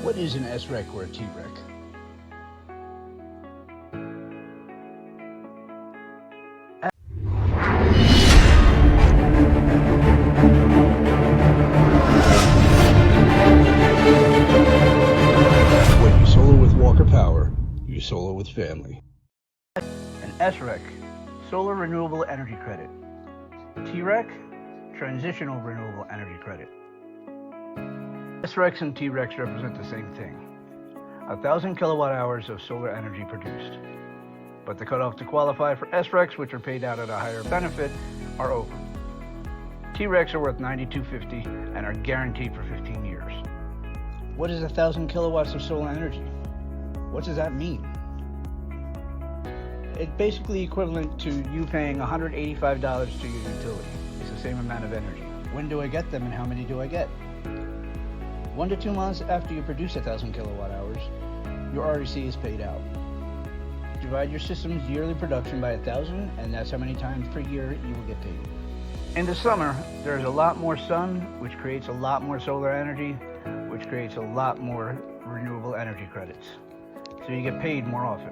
What is an SREC or a TREC? When you solar with Walker Power, you solar with family. An SREC, Solar Renewable Energy Credit. TREC, Transitional Renewable Energy Credit. SRECs and TRECs represent the same thing. 1,000 kilowatt hours of solar energy produced. But the cutoff to qualify for SRECs, which are paid out at a higher benefit, are over. TRECs are worth $92.50 and are guaranteed for 15 years. What is 1,000 kilowatts of solar energy? What does that mean? It's basically equivalent to you paying $185 to your utility. It's the same amount of energy. When do I get them and how many do I get? 1 to 2 months after you produce 1,000 kilowatt hours, your REC is paid out. Divide your system's yearly production by 1,000 and that's how many times per year you will get paid. In the summer, there's a lot more sun, which creates a lot more solar energy, which creates a lot more renewable energy credits. So you get paid more often.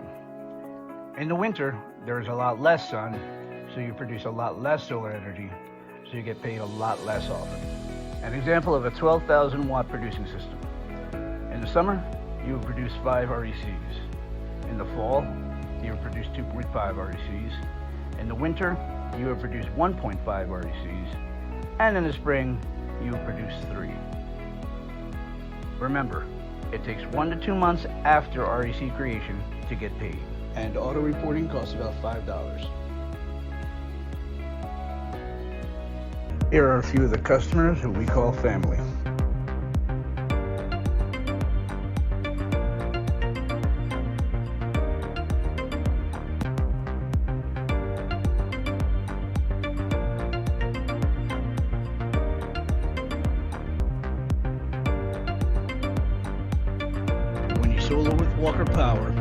In the winter, there's a lot less sun, so you produce a lot less solar energy, so you get paid a lot less often. An example of a 12,000 watt producing system. In the summer, you would produce 5 RECs. In the fall, you would produce 2.5 RECs. In the winter, you would produce 1.5 RECs. And in the spring, you would produce 3. Remember, it takes 1 to 2 months after REC creation to get paid. And auto reporting costs about $5. Here are a few of the customers who we call family. When you solar with Walker Power,